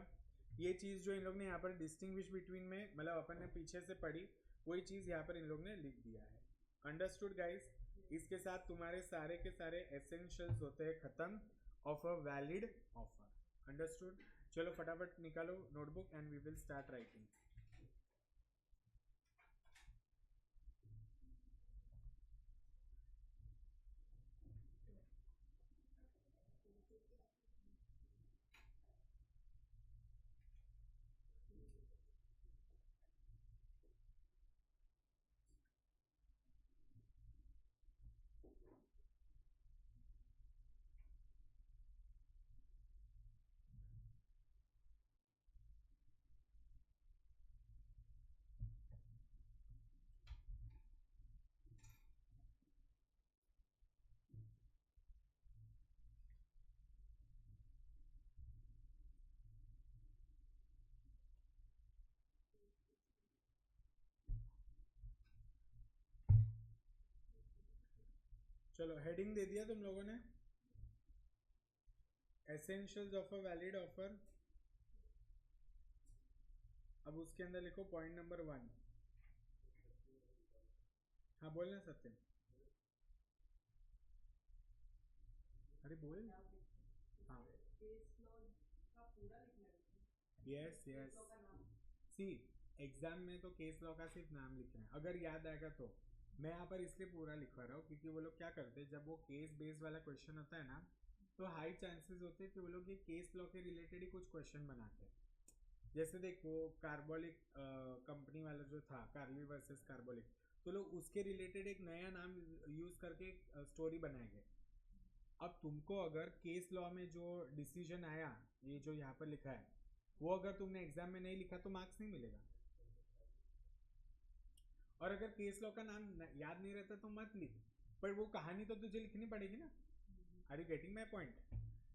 ये चीज़ जो इन लोग ने यहाँ पर डिस्टिंग्विश बिटवीन में, मतलब अपन ने पीछे से पढ़ी, वही चीज़ यहाँ पर इन लोग ने लिख दिया है। Understood guys? इसके साथ तुम्हारे सारे के सारे एसेंशियल्स होते हैं खत्म of a valid offer. Understood? चलो फटाफट निकालो notebook and we will start writing. चलो हेडिंग दे दिया तुम लोगों ने, essentials of a valid offer. अब उसके अंदर लिखो पॉइंट नंबर 1। हाँ बोलना सत्यम। अरे बोल। हाँ, यस यस। सी, एग्जाम में तो केस लॉ का सिर्फ नाम लिखना है, अगर याद आएगा तो। मैं यहाँ पर इसलिए पूरा लिखवा रहा हूँ क्योंकि वो लोग क्या करते हैं, जब वो केस बेस्ड वाला क्वेश्चन होता है ना, तो हाई चांसेस होते हैं कि वो लोग ये केस लॉ के रिलेटेड ही कुछ क्वेश्चन बनाते हैं। जैसे देखो कार्बोलिक कंपनी वाला जो था, कार्ली वर्सेस कार्बोलिक, तो लोग उसके रिलेटेड एक नया नाम यूज करके स्टोरी बनाएंगे। अब तुमको अगर केस लॉ में जो डिसीजन आया, ये जो यहाँ पर लिखा है, वो अगर तुमने एग्जाम में नहीं लिखा तो मार्क्स नहीं मिलेगा। और अगर केस लॉ का नाम याद नहीं रहता तो मत लिख, पर वो कहानी तो तुझे लिखनी पड़ेगी ना। Are you getting my point?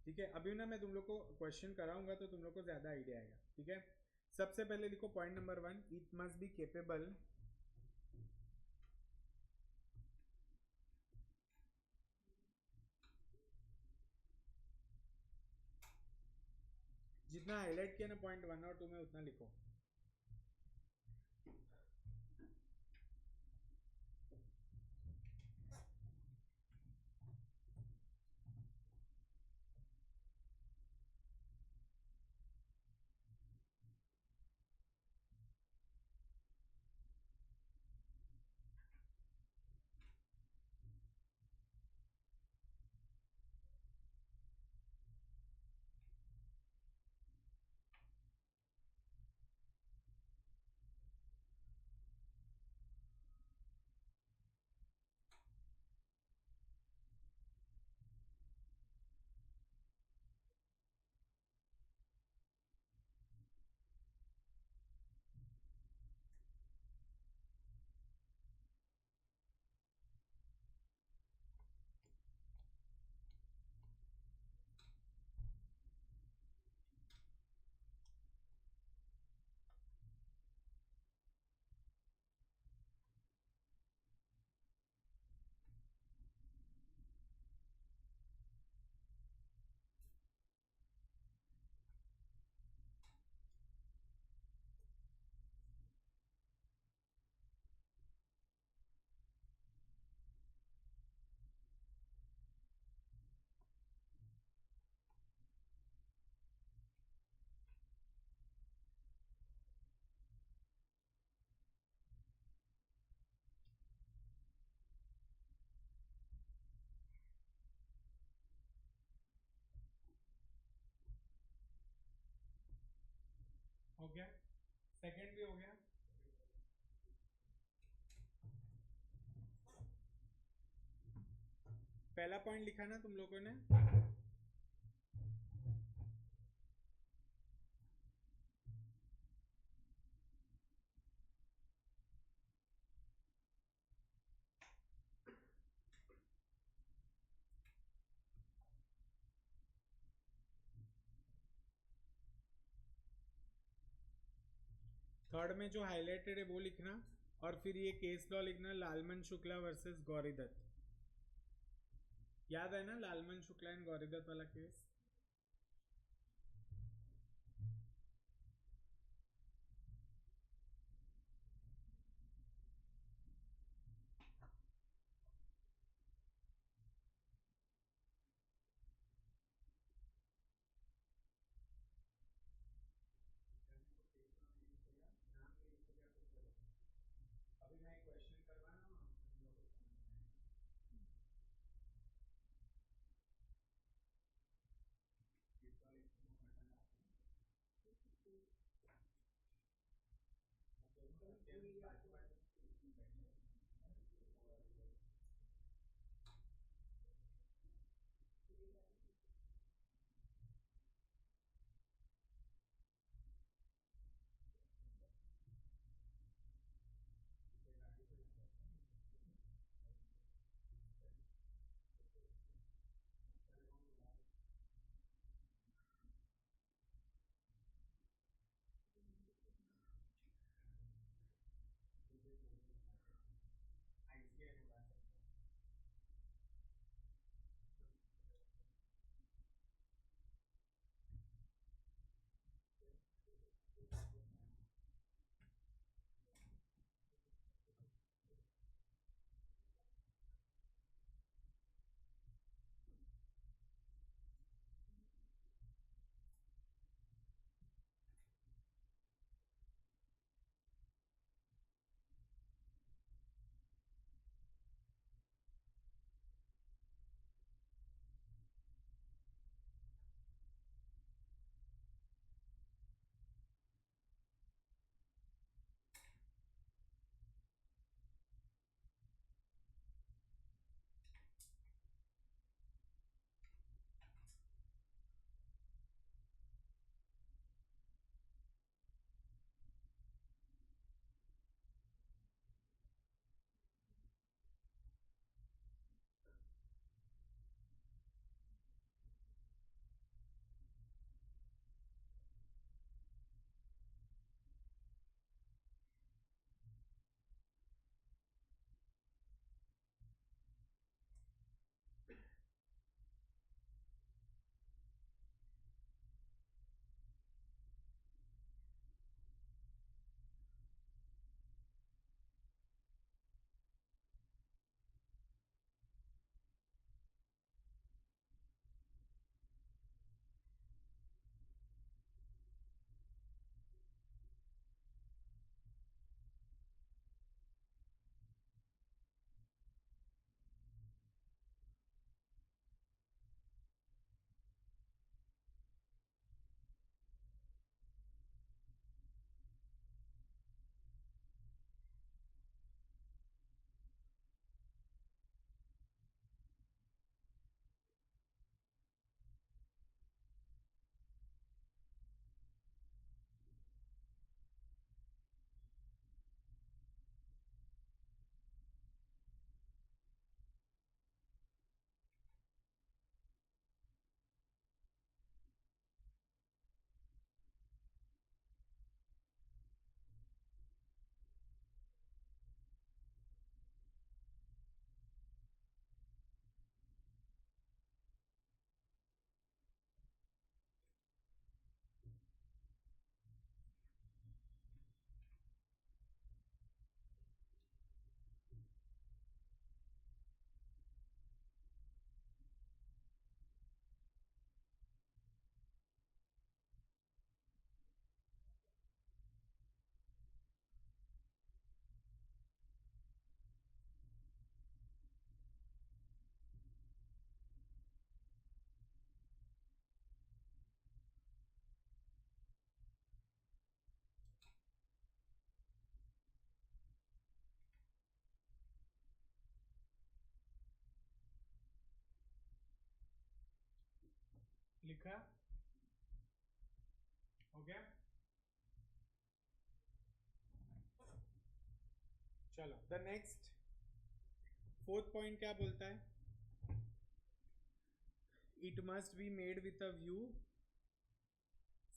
ठीक है, अभी ना मैं तुम लोग को क्वेश्चन कराऊंगा तो तुम लोग को ज्यादा आइडिया आएगा। ठीक है, सबसे पहले लिखो point number 1, it must be capable जितना हाईलाइट किया ना पॉइंट 1 और 2 में उतना लिखो। हो गया, सेकंड भी हो गया। पहला पॉइंट लिखा ना तुम लोगों ने? थर्ड में जो हाईलाइटेड है वो लिखना, और फिर ये केस लॉ लिखना, लालमन शुक्ला वर्सेस गौरीदत्त। याद है ना लालमन शुक्ला एंड गौरीदत्त वाला केस? अभी मैं क्वेश्चन करवाना हूँ, तुम लोग को समझ में आएगा। लिखा हो गया। चलो द नेक्स्ट फोर्थ पॉइंट क्या बोलता है? It must be made with a view,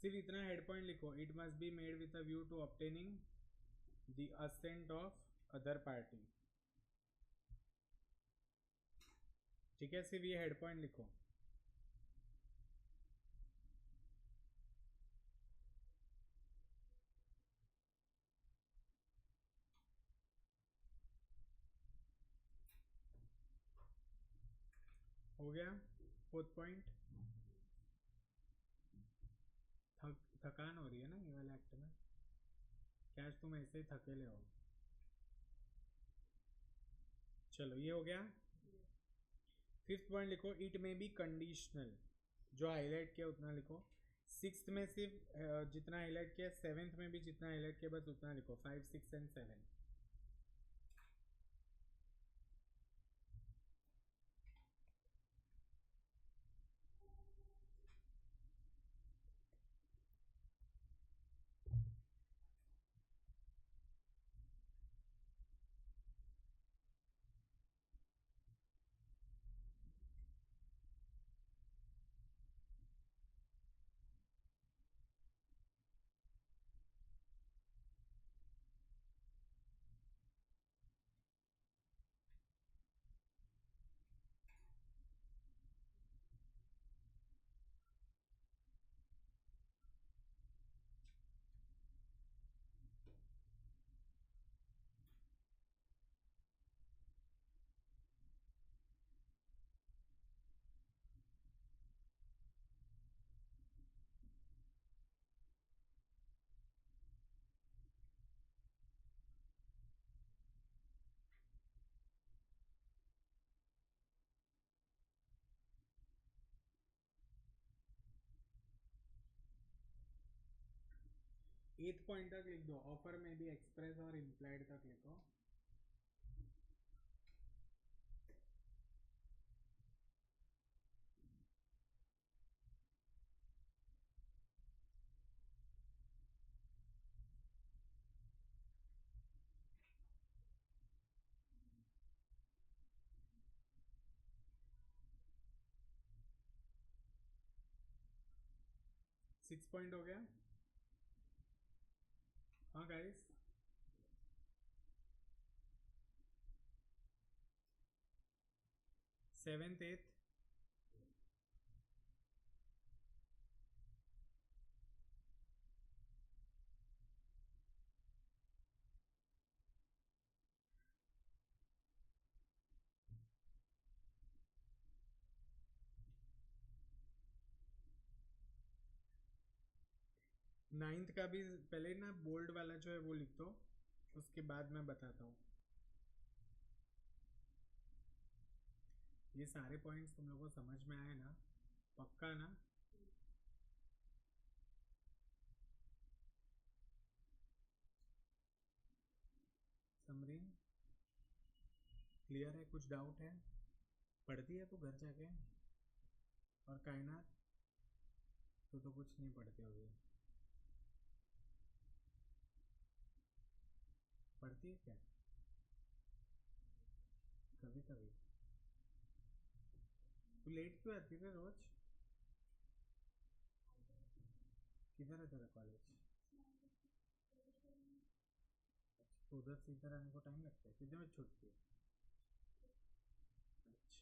सिर्फ इतना हेड पॉइंट लिखो, it must be made with a view to obtaining the assent of other party. ठीक है, सिर्फ ये हेड पॉइंट लिखो। हो गया फोर्थ पॉइंट। थकान हो रही है ना ये वाले एक्ट में, क्या आज तुम ऐसे ही थकेले हो? चलो ये हो गया। फिफ्थ पॉइंट लिखो, इट मे बी कंडीशनल, जो हाईलाइट किया उतना लिखो। सिक्स्थ में सिर्फ जितना हाईलाइट किया, सेवेंथ में भी जितना हाईलाइट किया बस उतना लिखो, 5, 6 एंड 7। एथ पॉइंट तक लिख दो, ऑफर में भी एक्सप्रेस और इम्प्लाइड तक लिखो। सिक्स पॉइंट हो गया। हाँ गाइस, सेवेंथ एथ। नाइन्थ का भी पहले ना बोल्ड वाला जो है वो लिख दो, उसके बाद मैं बताता हूँ। ये सारे पॉइंट्स तुम लोगों को समझ में आए ना? पक्का ना? समरीन क्लियर है? कुछ डाउट है? पढ़ती है तो घर जाके? और कायनात तो कुछ नहीं पढ़ते होगे? पढ़ती है क्या कभी कभी? तू लेट क्यों आती है रोज? किधर है तेरा कॉलेज? तो उधर से इधर आने को टाइम लगता है? कितने बजे छूटती है? अच्छा,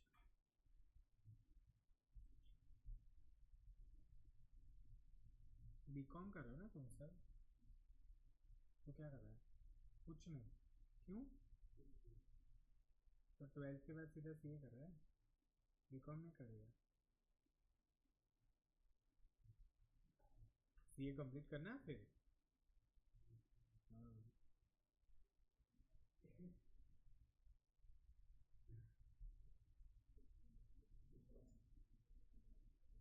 बीकॉम कर रहे हो ना तुम सर? तो क्या कर रहा है? कुछ नहीं। क्यों? तो ट्वेल्थ के बाद सीधा सीए कर रहा है, बीकॉम नहीं करेगा? सीए कंप्लीट करना है फिर? हाँ।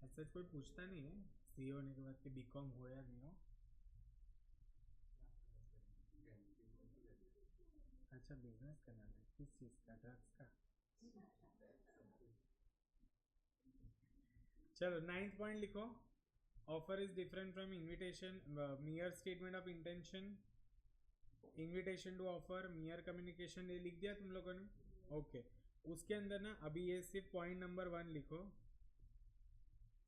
ऐसा कोई पूछता नहीं है सीए होने के बाद कि बीकॉम हो या नहीं हो। अच्छा, बिजनेस करना है? किस चीज़ का? ड्रग्स का? चलो 9th पॉइंट लिखो. Offer is different from invitation, mere statement of intention. Invitation to offer, mere communication, ये लिख दिया तुम लोगों ने. ओके. उसके अंदर ना अभी ये सिर्फ पॉइंट नंबर 1 लिखो,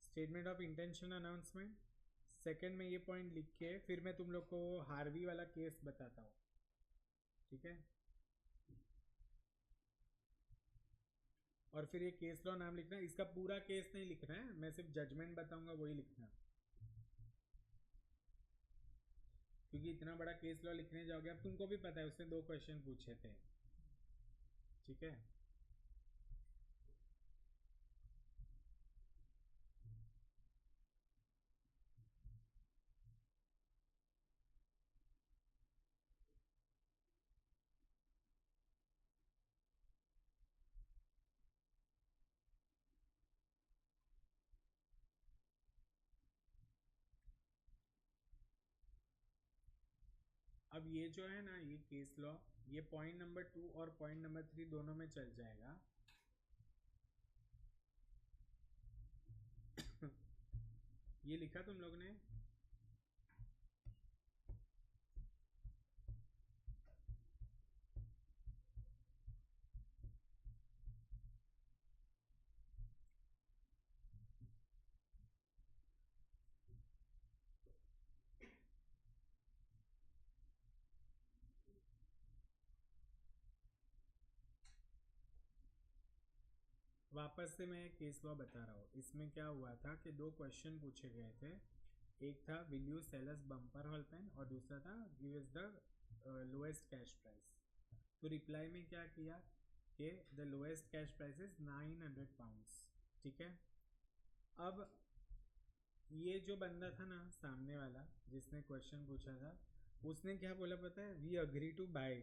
statement of intention announcement. Second में ये पॉइंट लिख के फिर मैं तुम लोग को हार्वी वाला केस बताता हूँ. ठीक है. और फिर ये केस लॉ नाम लिखना. इसका पूरा केस नहीं लिखना है, मैं सिर्फ जजमेंट बताऊंगा वही लिखना, क्योंकि इतना बड़ा केस लॉ लिखने जाओगे. अब तुमको भी पता है उसने 2 क्वेश्चन पूछे थे. ठीक है. अब ये जो है ना ये केस लॉ, ये पॉइंट नंबर 2 और पॉइंट नंबर 3 दोनों में चल जाएगा. ये लिखा तुम लोग ने. वापस से मैं केस लॉ बता रहा हूँ. इसमें क्या हुआ था कि 2 क्वेश्चन पूछे गए थे. एक था will you sell us Bumper Hall Pen और दूसरा था give us the lowest cash price. तो रिप्लाई में क्या किया कि the lowest cash price is 900 pounds. ठीक है. अब ये जो बंदा था ना सामने वाला जिसने क्वेश्चन पूछा था, उसने क्या बोला पता है? We agree to buy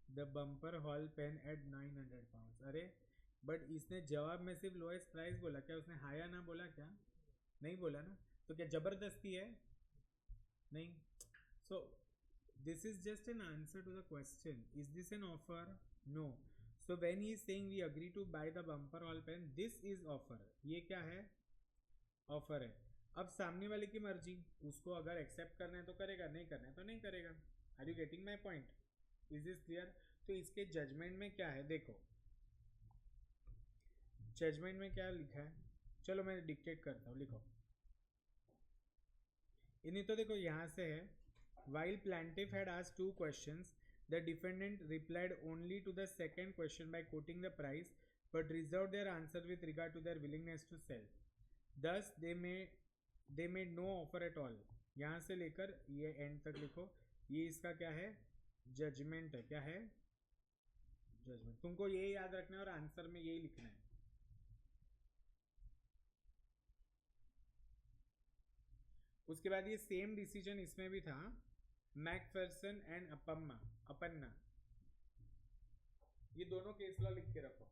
the Bumper Hall Pen at 900 pounds. अरे बट इसने जवाब में सिर्फ लोएस्ट प्राइस बोला. क्या उसने हाया ना बोला? क्या नहीं बोला ना. तो क्या जबरदस्ती है? नहीं. So this is just an answer to the question. Is this an offer? No. So when he is saying we agree to buy the Bumper Hall Pen, this is offer. ये क्या है? ऑफर है. अब सामने वाले की मर्जी, उसको अगर एक्सेप्ट करना है तो करेगा, नहीं करना है तो नहीं करेगा. Are you getting my point? Is this clear? तो इसके जजमेंट में क्या है देखो. जजमेंट में क्या लिखा है? चलो मैं डिक्टेट करता हूँ. लिखो. इन्हीं तो देखो यहाँ से है. While plaintiff had asked 2 questions, the defendant replied only to the second question by quoting the price but reserve their answer with regard to their willingness to sell. Thus they made no offer at all. यहाँ से लेकर ये and तक लिखो. ये इसका क्या है? जजमेंट है. क्या है? जजमेंट. तुमको ये याद रखना है और आंसर में यही लिखना है. उसके बाद ये सेम डिसीजन इसमें भी था. मैकफेरसन एंड अपन्ना, ये दोनों केस लॉ लिख के रखो.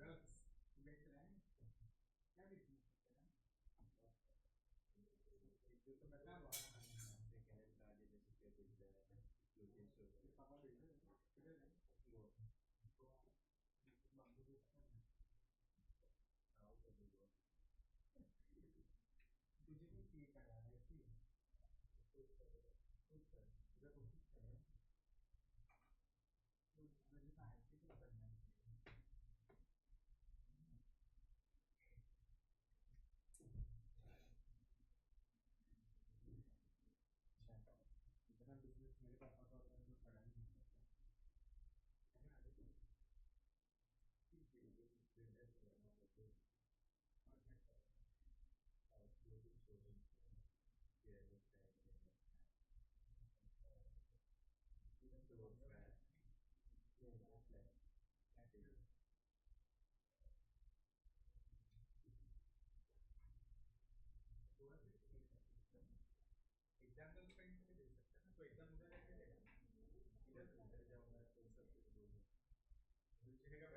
ड्रग्स बेच रहे हैं, क्या बिजनेस है तेरा? जो तो बता पापा बेचे किधर है? गोवा। बम्बू दूध का है। तुझे भी ये करवा रहा है इसलिए खुद कर, इधर तो खुद कर, तो मुझे बाहर से कुछ करना है। अच्छा, इतना बिजनेस मेरे पापा का होता है जो पढ़ा ही नहीं सकता है ना आगे। और क्या करेगा? इधर तो एग्जाम तो कहीं से भी दे सकता है ना, तो एग्जाम उधर लेके देगा, इधर तो चले जाऊंगा तो सब कुछ बोलूँ दूसरे का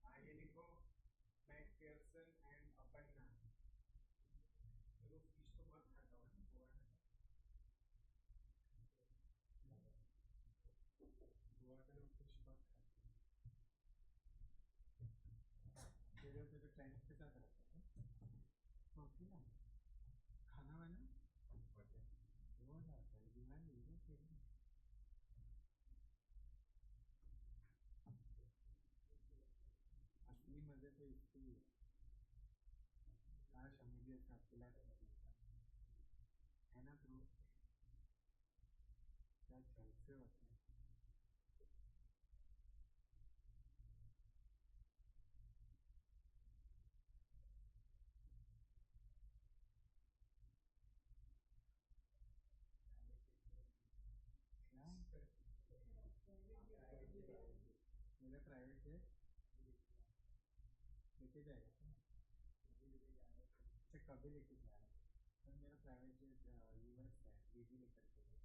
हाँ ये लिखो, मैकफियर्सन एंड अपन्ना। चलो फिश तो बहुत खाता हूँ ना गोवा में, गोवा के लोग फिश बहुत खाते हैं। तेरे से तो फ्रेंड्स के साथ रहता है तो अकेला खाना वाना रोज आता है, बीमार नहीं है फिर भी। असली मजे तो इसके ही है, काश हमें भी ऐसा अकेला रहना मिलता है ना ब्रो, क्या जलसे होते हैं। क्या मेरा प्राइवेट जेट लेके जाएगा क्या? अच्छा कभी लेके जा रहा है? सर मेरा प्राइवेट जेट यूएस है, दीदी लेकर के गई।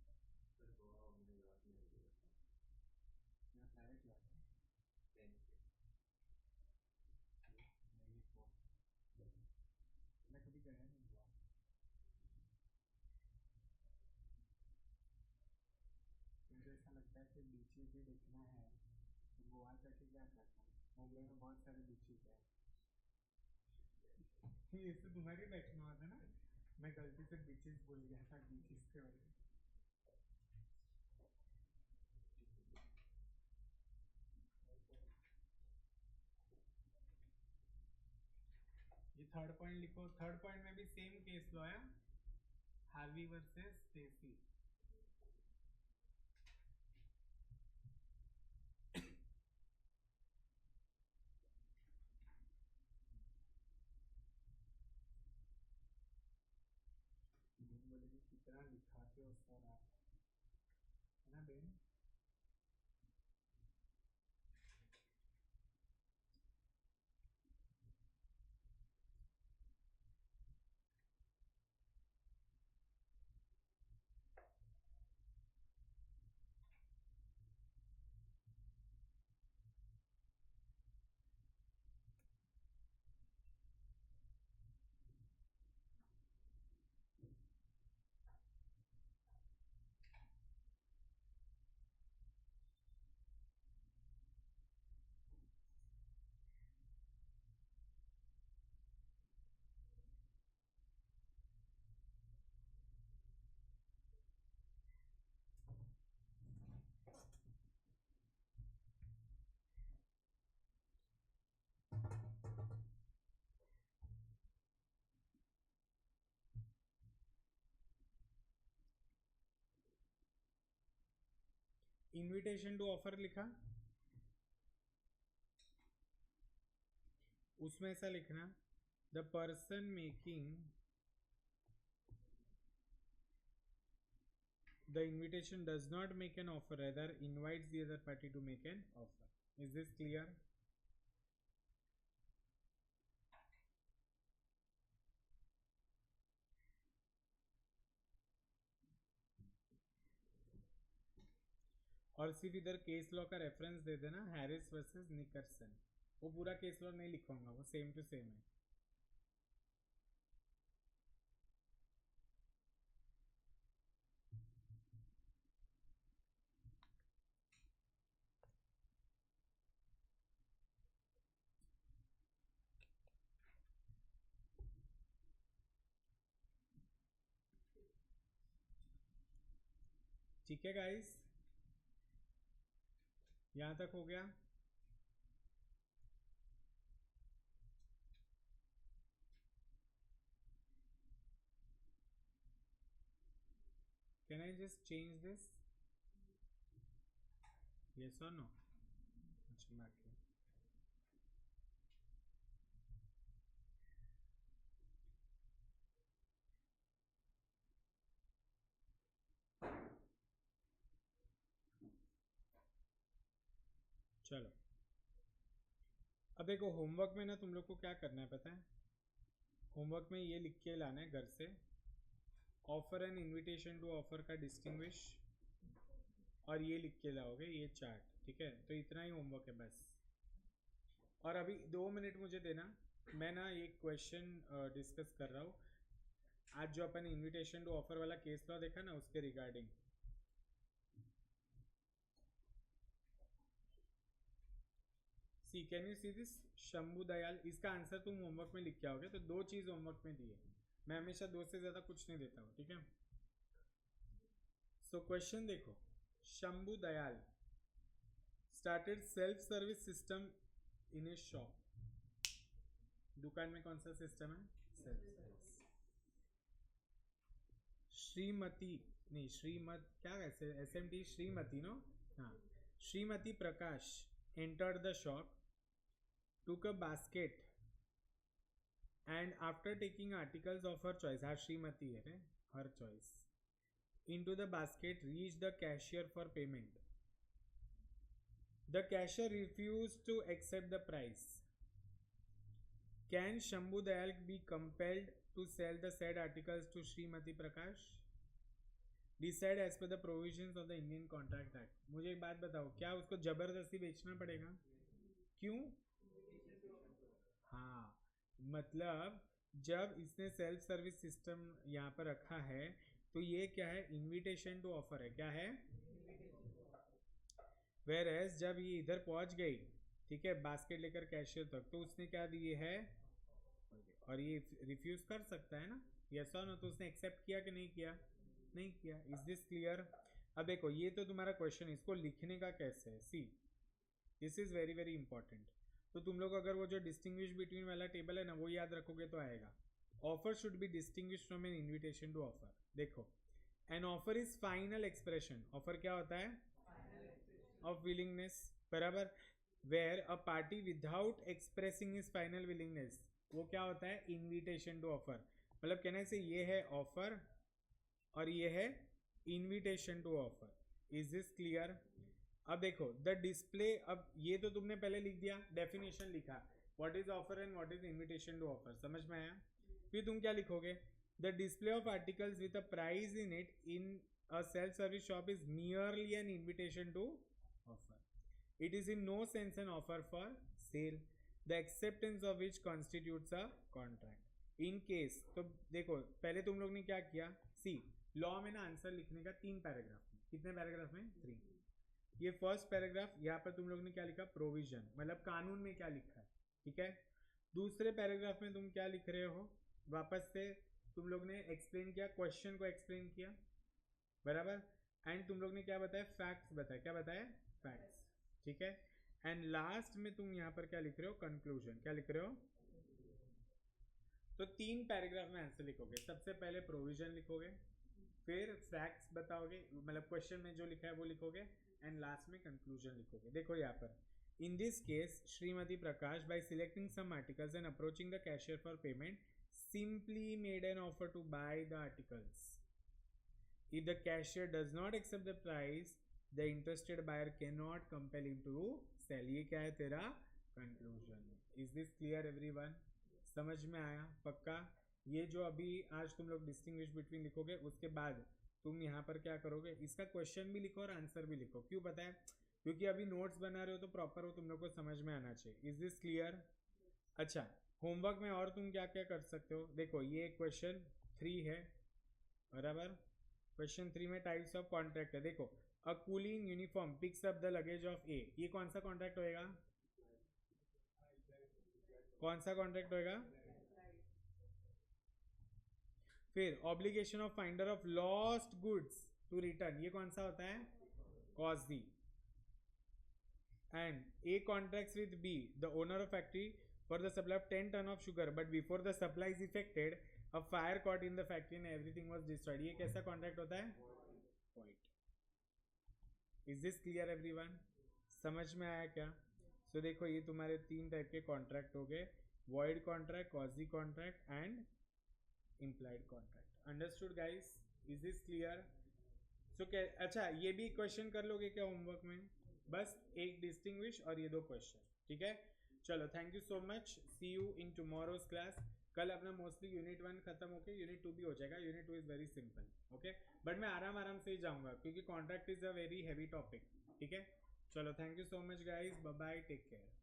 मेरा प्राइवेट यार है, नहीं वो मैं कभी गया नहीं हुआ। मुझे ऐसा लगता है कि बीचेस भी देखना है तो गोवा जाके क्या करना है, मुंबई में बहुत सारे बीचेस है। ये तो तुम्हारी बैठना हुआ था ना, मैं गलती से बीचेस बोल गया था, बीचेस के वजह से। ये थर्ड पॉइंट लिखो, थर्ड पॉइंट में भी सेम केस लो है, हार्वी वर्सेस स्टेसी। बोलेगी कितना लिखाते हो सर आप, है ना बेन? इनविटेशन टू ऑफर लिखा, उसमें ऐसा लिखना, the person making the invitation does not make an offer, rather invites the other party to make an offer. Is this clear? और सिर्फ इधर केस लॉ का रेफरेंस दे देना, हैरिस वर्सेस निकर्सन। वो पूरा केस लॉ नहीं लिखूंगा, वो सेम टू सेम है। ठीक है गाइस, यहां तक हो गया। Can I just change this, yes और नो? अच्छा बाकी चलो। अब देखो होमवर्क में ना तुम लोग को क्या करना है पता है? होमवर्क में ये लिख के लाना है घर से, offer and invitation to offer का डिस्टिंग्विश, और ये लिख के लाओगे ये चार्ट। ठीक है, तो इतना ही होमवर्क है बस। और अभी 2 मिनट मुझे देना, मैं ना एक क्वेश्चन डिस्कस कर रहा हूँ आज, जो अपन इनविटेशन टू ऑफर वाला केस लॉ देखा ना उसके regarding. See can you see this Shambhu Dayal, इसका आंसर तुम होमवर्क में लिख के आओगे। तो 2 चीज होमवर्क में दी है, मैं हमेशा 2 से ज्यादा कुछ नहीं देता हूँ। ठीक है, सो क्वेश्चन देखो, Shambhu Dayal started self service system in A shop. दुकान में कौन सा सिस्टम है? Self service. श्रीमती नहीं, श्रीमत क्या कैसे SMT श्रीमती नो, हाँ, श्रीमती प्रकाश entered the shop, took a basket, and after taking articles of her choice, हाँ श्रीमती है her choice, into the basket, reached the cashier for payment. The cashier refused to accept the price. Can Shambhu Dayal be compelled to sell the said articles to Srimati Prakash? Decide as per the provisions of the Indian Contract Act. मुझे एक बात बताओ, क्या उसको जबरदस्ती बेचना पड़ेगा? क्यों? हाँ, मतलब जब इसने सेल्फ सर्विस सिस्टम यहाँ पर रखा है तो ये क्या है? इनविटेशन टू ऑफर है। क्या है? वेयर एज जब ये इधर पहुंच गई, ठीक है, बास्केट लेकर कैशियर तक, तो उसने क्या दिए है, और ये रिफ्यूज कर सकता है ना, यस और नो? तो उसने एक्सेप्ट किया कि नहीं किया? नहीं किया। Is this clear? अब देखो ये तो तुम्हारा क्वेश्चन, इसको लिखने का कैसे है? See this is very very important. तो तुम लोग अगर वो जो डिस्टिंग्विश बिटवीन वाला टेबल है ना वो याद रखोगे तो आएगा। Offer should be distinguish from an invitation to offer. देखो, an offer is final expression. Offer क्या होता है? ऑफ विलिंगनेस, बराबर। Where a party without expressing is final willingness, वो क्या होता है? Invitation to offer. मतलब कहने से ये है ऑफर और ये है invitation to offer. Is this clear? अब देखो द डिस्प्ले, अब ये तो तुमने पहले लिख दिया, डेफिनेशन लिखा, what is offer and what is invitation to offer, समझ में आया? फिर तुम क्या लिखोगे? The display of articles with a price in it in a self service shop is nearly an invitation to offer. It is in no sense an offer for sale, the acceptance of which constitutes a contract. In case, तो देखो पहले तुम लोग ने क्या किया? सी law में ना आंसर लिखने का 3 पैराग्राफ में, कितने पैराग्राफ में? 3। ये फर्स्ट पैराग्राफ, यहाँ पर तुम लोग ने क्या लिखा? प्रोविजन, मतलब कानून में क्या लिखा है, ठीक है। दूसरे पैराग्राफ में तुम क्या लिख रहे हो? वापस से तुम लोग ने एक्सप्लेन किया, क्वेश्चन को एक्सप्लेन किया, बराबर। एंड तुम लोग ने क्या बताया? फैक्ट्स बताया। क्या बताया? फैक्ट्स, ठीक है। एंड लास्ट में तुम यहाँ पर क्या लिख रहे हो? कंक्लूजन। क्या लिख रहे हो? तो 3 पैराग्राफ में आंसर लिखोगे। सबसे पहले प्रोविजन लिखोगे, फिर फैक्ट्स बताओगे, मतलब क्वेश्चन में जो लिखा है वो लिखोगे, एंड लास्ट में कंक्लूजन लिखोगे। देखो यहाँ पर, in this case Shrimati Prakash by selecting some articles and approaching the cashier for payment simply made an offer to buy the articles. If the cashier does not accept the price, the interested buyer cannot compel him to sell. ये क्या है तेरा? Conclusion. Is this clear everyone? समझ में आया? पक्का? ये जो अभी आज तुम लोग डिस्टिंग्विश बिटवीन लिखोगे, उसके बाद तुम यहाँ पर क्या करोगे, इसका क्वेश्चन भी लिखो और आंसर भी लिखो। क्यों पता है, क्योंकि अभी नोट्स बना रहे हो तो प्रॉपर वो तुम लोग को समझ में आना चाहिए। Is this clear? अच्छा, होमवर्क में और तुम क्या क्या कर सकते हो, देखो ये क्वेश्चन 3 है बराबर। क्वेश्चन 3 में टाइप्स ऑफ कॉन्ट्रैक्ट है। देखो, a coolie in uniform picks up the luggage of a, ये कौन सा कॉन्ट्रैक्ट होएगा, कौन सा कॉन्ट्रैक्ट होएगा? फिर obligation of finder of lost goods to return, ये कौन सा होता है? Quasi. And A contracts with B the owner of factory for the supply of 10 ton of sugar but before the supply is effected a fire caught in the factory and everything was destroyed, ये कैसा contract होता है? Point. Is this clear everyone? समझ में आया क्या? सो देखो ये तुम्हारे 3 टाइप के कॉन्ट्रैक्ट हो गए, void contract, quasi contract and implied contract। understood guys? is this clear? so अच्छा, ये भी क्वेश्चन कर लोगे क्या होमवर्क में? बस एक डिस्टिंग्विश और ये 2 क्वेश्चन, ठीक है? चलो, thank you so much, see you in tomorrow's class. कल अपना मोस्टली यूनिट 1 खत्म होके यूनिट 2 भी हो जाएगा। Unit 2 is very simple, okay, but मैं आराम से ही जाऊंगा क्योंकि contract is a very heavy topic, ठीक है? चलो, thank you so much guys, bye bye, take care.